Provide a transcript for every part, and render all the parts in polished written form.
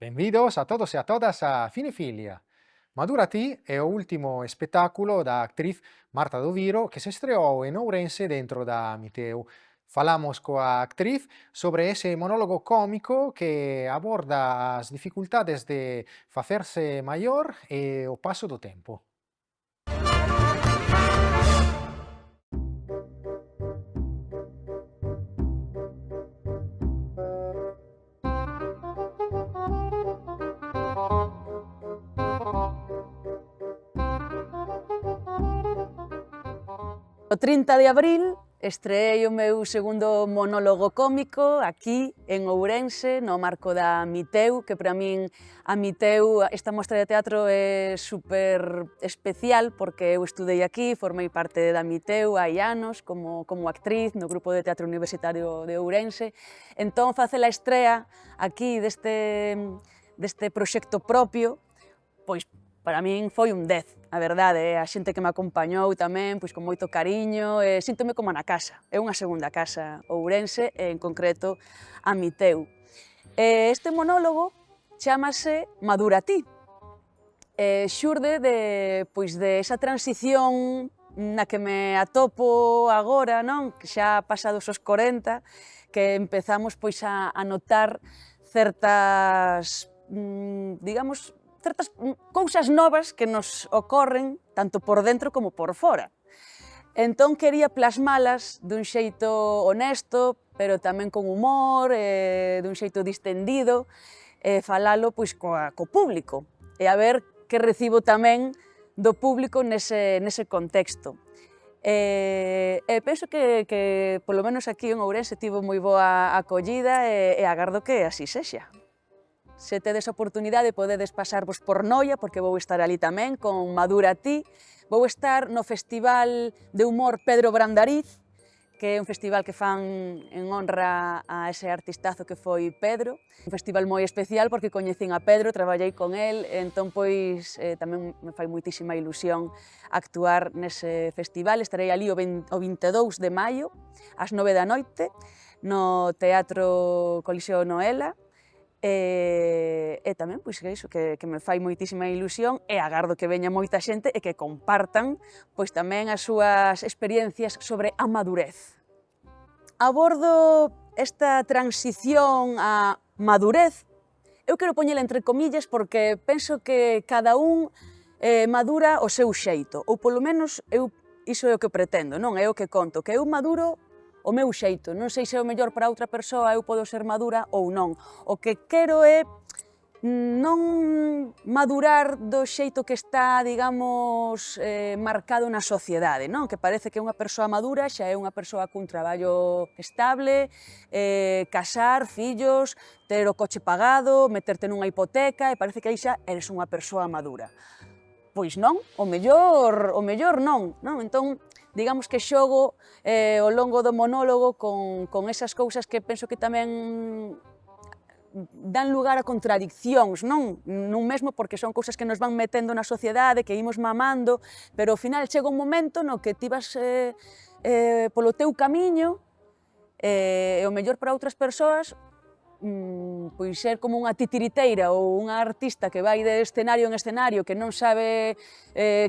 Benvidos a todos e a todas a Cinefilia. Madura Ti é o último espectáculo da actriz Marta do Viro que se estreou en Ourense dentro da Miteu. Falamos coa actriz sobre ese monólogo cómico que aborda as dificultades de facerse maior e o paso do tempo. O 30 de abril estreei o meu segundo monólogo cómico aquí en Ourense, no marco da Miteu, que para min a Miteu, esta mostra de teatro é super especial porque eu estudei aquí, formei parte da Miteu hai anos como actriz no grupo de teatro universitario de Ourense. Entón, facer a estrea aquí deste proxecto propio, pois para min foi un 10, a verdade, a xente que me acompañou tamén, pois con moito cariño, síntome como na casa, é unha segunda casa Ourense, e en concreto a Miteu. Este monólogo chámase Madura Ti, xurde de esa transición na que me atopo agora, non? Que xa pasados os 40, que empezamos a notar certas, digamos, certas cousas novas que nos ocorren tanto por dentro como por fora. Entón quería plasmalas dun xeito honesto, pero tamén con humor, dun xeito distendido, falalo co público, e a ver que recibo tamén do público nese contexto. Penso que polo menos aquí en Ourense tivo moi boa acollida e agardo que así sexa. Se tedes a oportunidade podedes pasarvos por Noia, porque vou estar ali tamén con Madura Ti. Vou estar no Festival de Humor Pedro Brandariz, que é un festival que fan en honra a ese artistazo que foi Pedro. Un festival moi especial porque coñecín a Pedro, traballei con el, entón tamén me fai moitísima ilusión actuar nese festival. Estarei ali o 22 de maio, ás 9 da noite, no Teatro Coliseo Noela. E tamén que me fai moitísima ilusión e agardo que veña moita xente e que compartan tamén as súas experiencias sobre a madurez. Abordo esta transición á madurez, eu quero poñela entre comillas porque penso que cada un madura o seu xeito, ou polo menos iso é o que pretendo, non é o que conto, que eu maduro o meu xeito, non sei se é o mellor para outra persoa, eu podo ser madura ou non. O que quero é non madurar do xeito que está, digamos, marcado na sociedade, non? Que parece que unha persoa madura xa é unha persoa cun traballo estable, casar, fillos, ter o coche pagado, meterte nunha hipoteca, e parece que aí xa eres unha persoa madura. Pois non, o mellor non? Entón, digamos que xogo ao longo do monólogo con esas cousas que penso que tamén dan lugar a contradiccións, non? Nun mesmo porque son cousas que nos van metendo na sociedade, que imos mamando, pero ao final chega un momento no que ti vas polo teu camiño e o mellor para outras persoas pois ser como unha titiriteira ou unha artista que vai de escenario en escenario que non sabe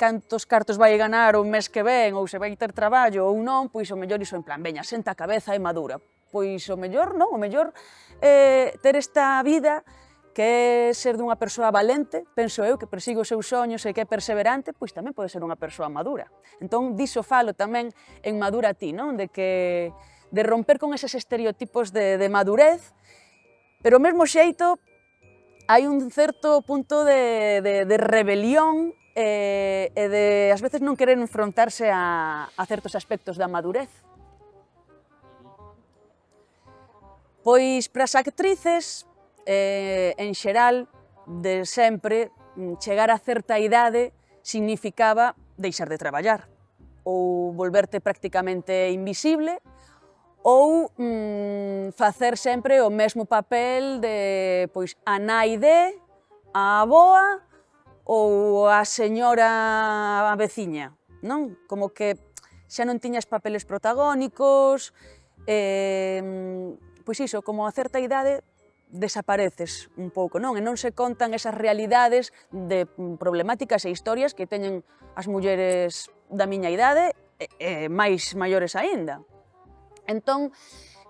cantos cartos vai ganar o mes que ven ou se vai ter traballo ou non, pois o mellor iso en plan, veña, senta a cabeza e madura. Pois o mellor non, o mellor ter esta vida que é ser dunha persoa valente, penso eu, que persigue os seus soños e que é perseverante, pois tamén pode ser unha persoa madura. Entón, diso falo tamén en Madura Ti, non? De romper con eses estereotipos de madurez, pero ao mesmo xeito hai un certo punto de rebelión e de, ás veces, non querer enfrontarse a certos aspectos da madurez. Pois, para as actrices, en xeral, de sempre, chegar a certa idade significaba deixar de traballar ou volverte prácticamente invisible, ou facer sempre o mesmo papel de a nai de, a avoa ou a señora veciña, non? Como que xa non tiñas papeles protagónicos, pois iso, como a certa idade desapareces un pouco, non? E non se contan esas realidades de problemáticas e historias que teñen as mulleres da miña idade e máis maiores aínda. Entón,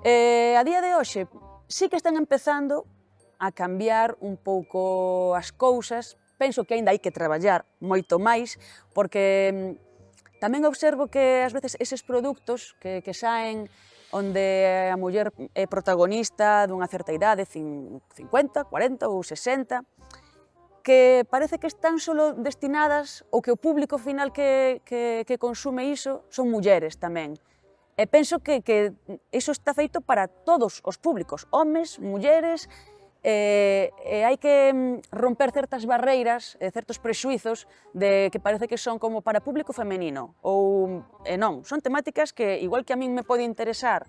a día de hoxe, sí que están empezando a cambiar un pouco as cousas. Penso que aínda hai que traballar moito máis, porque tamén observo que ás veces eses produtos que saen onde a muller é protagonista dunha certa idade, 50, 40 ou 60, que parece que están solo destinadas ou que o público final que consume iso son mulleres tamén. E penso que iso está feito para todos os públicos, homes, mulleres, e hai que romper certas barreiras, certos prexuizos de que parece que son como para público femenino, ou non, son temáticas que, igual que a min me pode interesar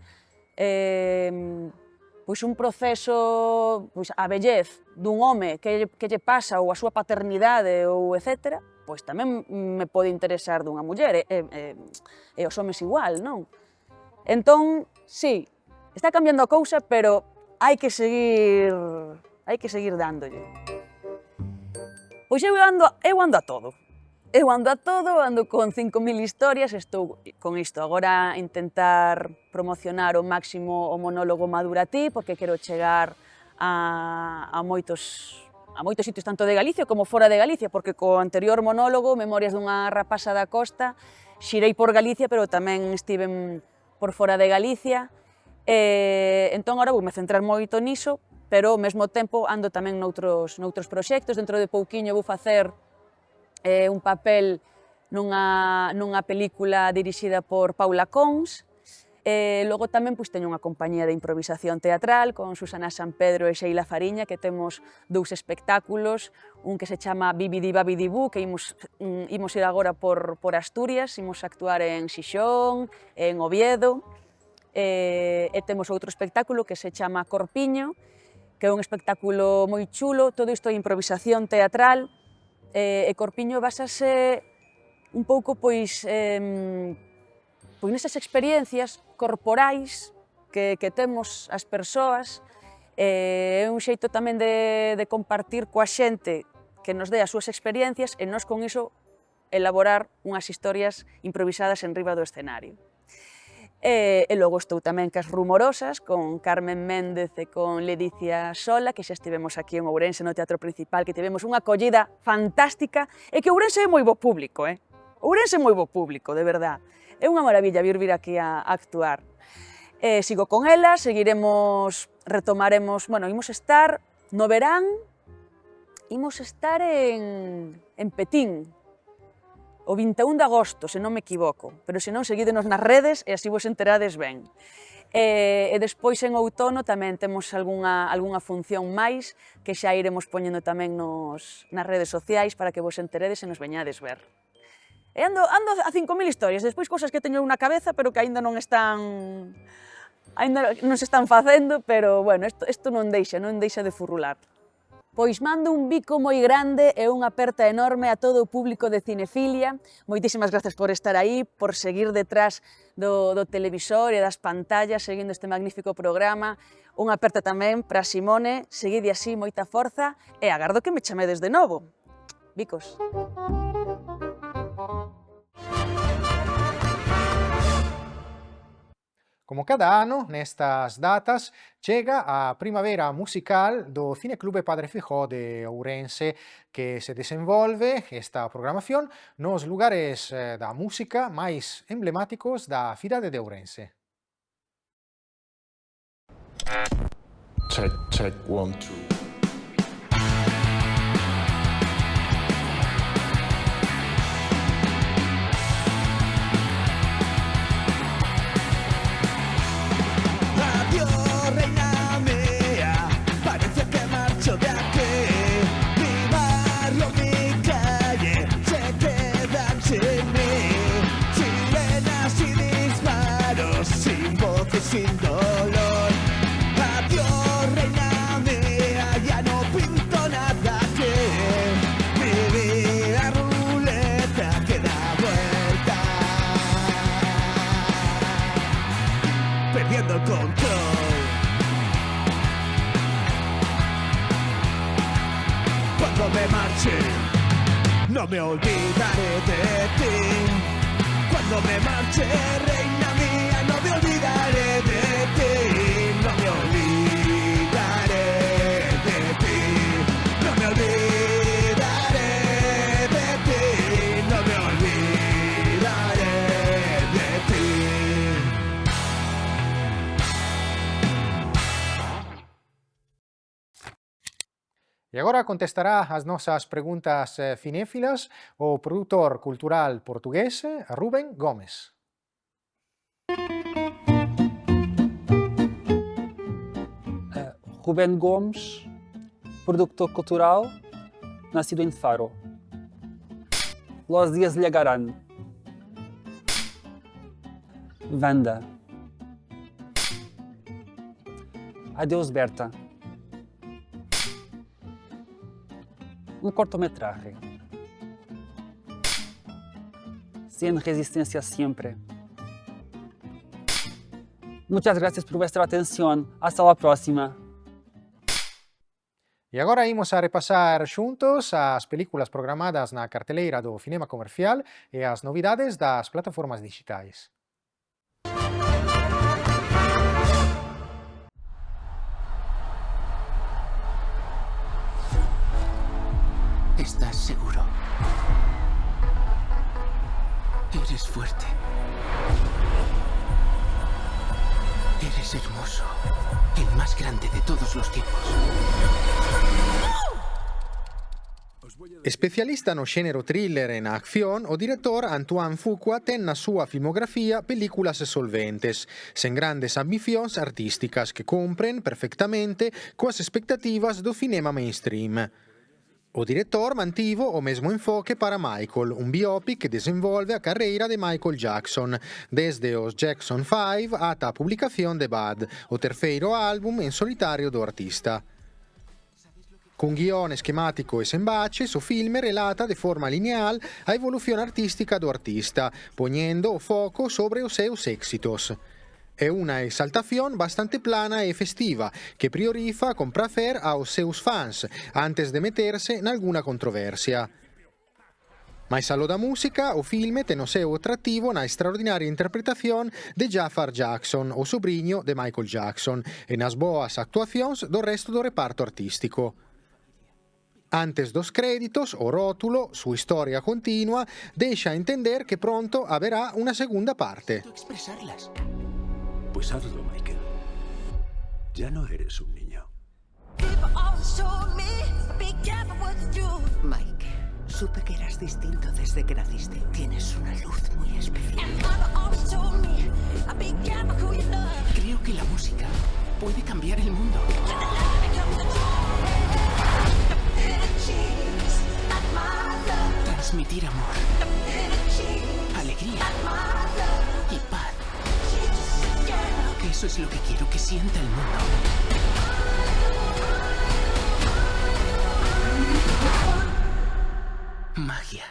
pois un proceso, pois a vellez dun home que lle pasa, ou a súa paternidade, ou etcétera, pois tamén me pode interesar dunha muller, e os homes igual, non? Entón, sí, está cambiando a cousa, pero hai que seguir dándolle. Pois eu ando a todo. Ando con 5.000 historias, estou con isto agora a intentar promocionar ao máximo o monólogo Madura ti, porque quero chegar a moitos sitios, tanto de Galicia como fora de Galicia, porque co anterior monólogo, Memorias dunha rapasa da costa, xirei por Galicia, pero tamén estiven por fora de Galicia. Entón, agora voume centrar moito niso, pero ao mesmo tempo ando tamén noutros proxectos. Dentro de pouquiño vou facer un papel nunha película dirixida por Paula Cons. Logo tamén teño unha compañía de improvisación teatral con Susana Sampedro e Sheila Fariña, que temos 2 espectáculos, un que se chama Bibidi Babidi Bu, que imos ir agora por Asturias, imos actuar en Xixón, en Oviedo, e temos outro espectáculo que se chama Corpiño, que é un espectáculo moi chulo, todo isto é improvisación teatral, e Corpiño basase un pouco pois nesas experiencias corporais que temos as persoas, é un xeito tamén de compartir coa xente que nos dé as súas experiencias e nós con iso elaborar unhas historias improvisadas en riba do escenario. E logo estou tamén cas Rumorosas, con Carmen Méndez e con Ledicia Sola, que xa estivemos aquí en Ourense no Teatro Principal, que tivemos unha acollida fantástica, e que Ourense é moi bo público, Ourense é moi bo público, de verdad. É unha maravilla vir aquí a actuar. Sigo con ela, retomaremos, imos estar no verán, imos estar en Petín, o 21 de agosto, se non me equivoco, pero se non, seguídenos nas redes e así vos enterades ben. E despois en outono tamén temos algunha función máis que xa iremos poñendo tamén nas redes sociais para que vos enteredes e nos veñades ver. E ando a 5.000 historias, despois cousas que teño na cabeza pero que aínda non se están facendo, pero bueno, isto non deixa de furrular. Pois mando un bico moi grande e unha aperta enorme a todo o público de Cinefilia. Moitísimas grazas por estar aí, por seguir detrás do televisor e das pantallas, seguindo este magnífico programa. Unha aperta tamén para Simone, seguide así, moita forza, e agardo que me chamedes de novo. Bicos. Como cada ano, nestas datas, chega a primavera musical do Cineclube Padre Fijó de Ourense, que se desenvolve esta programación nos lugares da música máis emblemáticos da cidade de Ourense. Check, 1, 2. Sin dolor, adiós reina mía, cuando me marche, no me olvidaré de ti. Cuando me marche, reina mía, no me olvidaré de ti. No me olvidaré de ti. No me olvidaré de ti. No me olvidaré de ti. E agora contestará as nosas preguntas cinéfilas o produtor cultural portugués Rubén Gómez. Rubén Gomes, productor cultural, nacido em Faro. Los días llegarán. Wanda. Adeus, Berta. Um cortometraje. Sin resistencia siempre. Muchas gracias por vuestra atención. Hasta la próxima. E agora imos a repasar xuntos as películas programadas na carteleira do cinema comercial e as novidades das plataformas digitais. ¿Estás seguro? Eres fuerte. Eres hermoso. El más grande de todos los tiempos. Especialista no xénero thriller e na acción, o director Antoine Fuqua ten na súa filmografía películas solventes, sen grandes ambicións artísticas que cumpren perfectamente coas expectativas do cinema mainstream. O director mantivo o mesmo enfoque para Michael, un biopic que desenvolve a carreira de Michael Jackson, desde os Jackson 5 ata a publicación de Bad, o terceiro álbum en solitario do artista. Con guión esquemático e sen baches, o filme relata de forma lineal a evolución artística do artista, poñendo o foco sobre os seus éxitos. É unha exaltación bastante plana e festiva, que prioriza con prazer aos seus fans, antes de meterse nalguna controversia. Mais aló da música, o filme ten o seu atractivo na extraordinaria interpretación de Jafar Jackson, o sobrinho de Michael Jackson, e nas boas actuacións do resto do reparto artístico. Antes dos créditos, o rótulo, su historia continua, deixa entender que pronto haberá unha segunda parte. Expresarlas. Pues hazlo, Michael. Ya no eres un niño. Mike, supe que eras distinto desde que naciste. Tienes una luz muy especial. Creo que la música puede cambiar el mundo. Transmitir amor, alegría y paz. Eso es lo que quiero que sienta el mundo. Magia.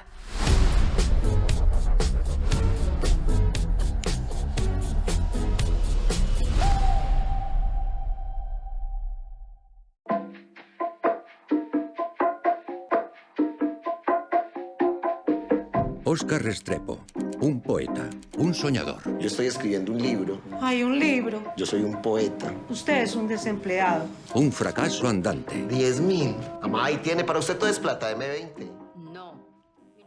Óscar Restrepo, un poeta, un soñador. Yo estoy escribiendo un libro. Hay un libro. Yo soy un poeta. Usted es un desempleado. Un fracaso andante. 10.000. Mamá, ahí tiene para usted toda es plata, M20.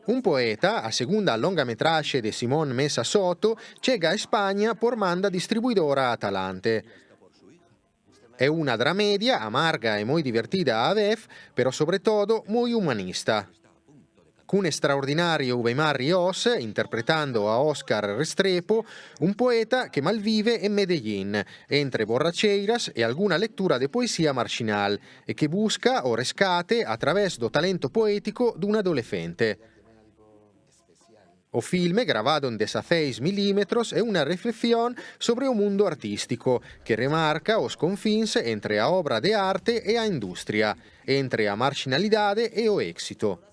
Un poeta, a segunda longametraxe de Simón Mesa Soto, chega a España por manda distribuidora Atalante. É unha dramedia amarga e moi divertida a vez, pero sobre todo moi humanista. Cun extraordinario Weimar Rios, interpretando a Óscar Restrepo, un poeta que malvive en Medellín, entre borracheiras e alguna lectura de poesía marxinal, e que busca o rescate a través do talento poético dun adolescente. O filme, gravado en 16 milímetros, é unha reflexión sobre o mundo artístico, que remarca os confins entre a obra de arte e a industria, entre a marxinalidade e o éxito.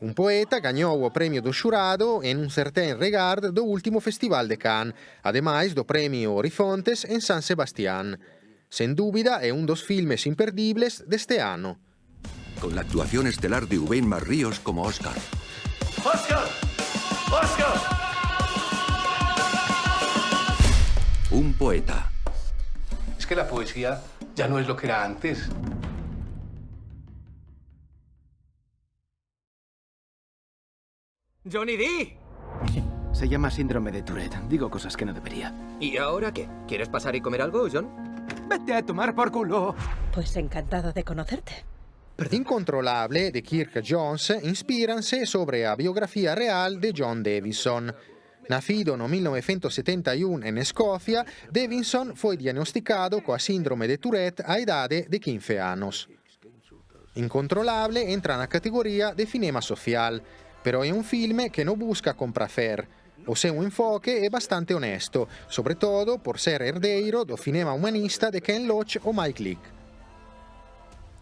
Un poeta gañou o premio do xurado en un certain regard do último Festival de Cannes, ademais do premio Horizontes en San Sebastián. Sen dúbida é un dos filmes imperdibles deste ano. con la actuación estelar de Ubain Marríos como Oscar. ¡Oscar! ¡Oscar! Un poeta. Es que la poesía ya no es lo que era antes. ¡Johnny D! Se llama síndrome de Tourette. Digo cosas que no debería. ¿Y ahora qué? ¿Quieres pasar y comer algo, John? ¡Vete a tomar por culo! Pues encantada de conocerte. Incontrolable de Kirk Jones inspíranse sobre a biografía real de John Davidson. Nacido no 1971 en Escocia, Davidson foi diagnosticado coa síndrome de Tourette a idade de 15 anos. Incontrolable entra na categoría de cinema social, pero é un filme que non busca compracer. O seu enfoque é bastante honesto, sobre todo por ser herdeiro do cinema humanista de Ken Loach ou Mike Leake.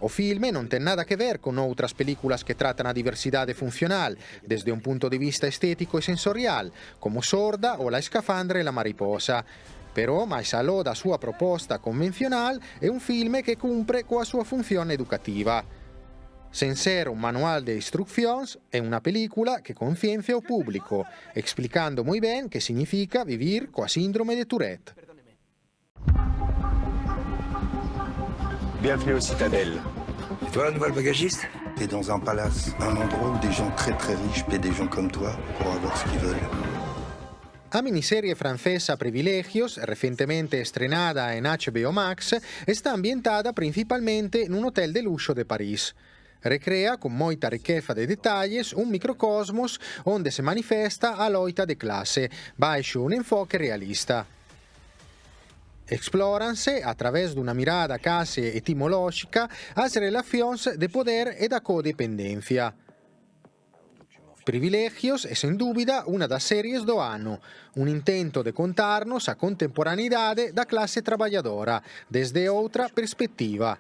O filme non ten nada que ver con outras películas que tratan a diversidade funcional, desde un punto de vista estético e sensorial, como Sorda ou La escafandra e la mariposa. Però, máis aló da súa proposta convencional, é un filme que cumpre coa súa función educativa. Sen ser un manual de instruccións, é unha película que conciencia o público, explicando moi ben que significa vivir coa síndrome de Tourette. Bienvenue au Citadelle. C'est toi la nouvelle bagagiste? T'es dans un palace, un endroit où des gens très très riches paient des gens comme toi pour avoir ce qu'ils veulent. A miniserie francesa Privilegios, recentemente estrenada en HBO Max, está ambientada principalmente en un hotel de luxo de París. Recrea con moita riqueza de detalles un microcosmos onde se manifesta a loita de clase, baixo un enfoque realista. Explóranse, a través dunha mirada case etimolóxica, as relacións de poder e da codependencia. Privilegios é, sen dúbida, unha das series do ano, un intento de contarnos a contemporaneidade da clase traballadora, desde outra perspectiva.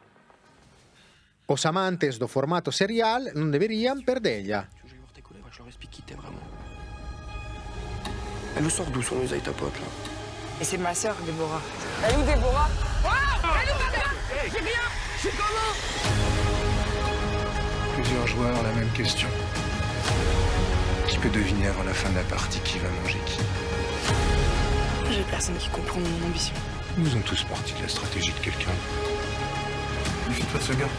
Os amantes do formato serial non deberían perdella. Elle sort d'où son oseille, ta pote, là? Et c'est ma sœur, Déborah. Elle est où, Déborah? Elle est où, ma mère? J'ai rien! C'est comment? Plusieurs joueurs, la même question. Qui peut deviner avant la fin de la partie qui va manger qui? J'ai personne qui comprend mon ambition. Nous faisons tous partie de la stratégie de quelqu'un. Méfie-toi de ce gars.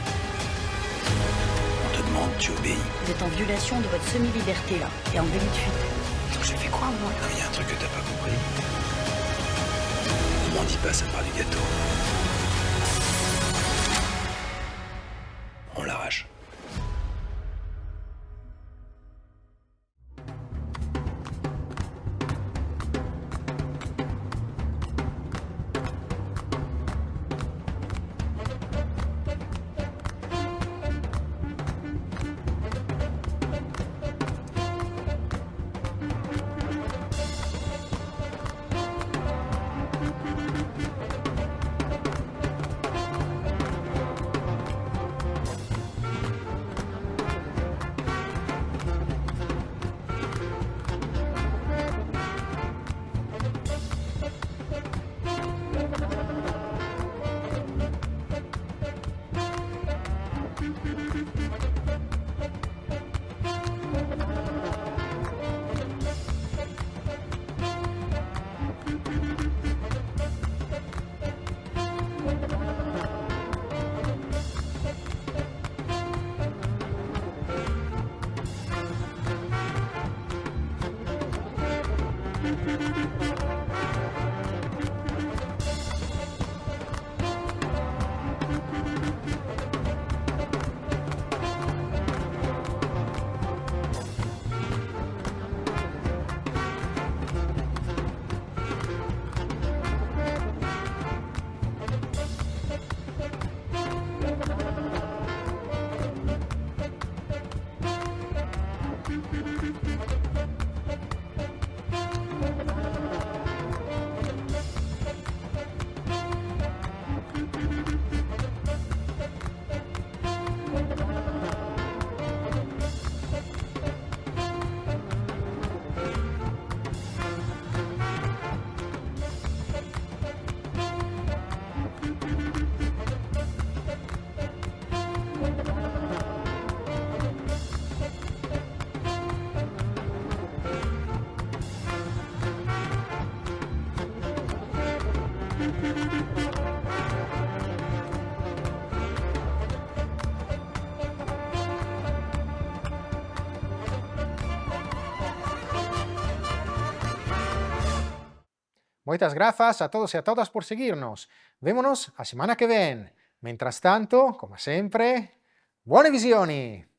On te demande, tu obéis. Vous êtes en violation de votre semi-liberté, là, et en délit de fuite. Donc j'ai fait quoi, moi? Il y a un truc que t'as pas compris. Ne m'en dis pas, ça part du gâteau. On l'arrache. Muchas gracias a todos y a todas por seguirnos. Vémonos la semana que viene. Mientras tanto, como siempre, buone visioni!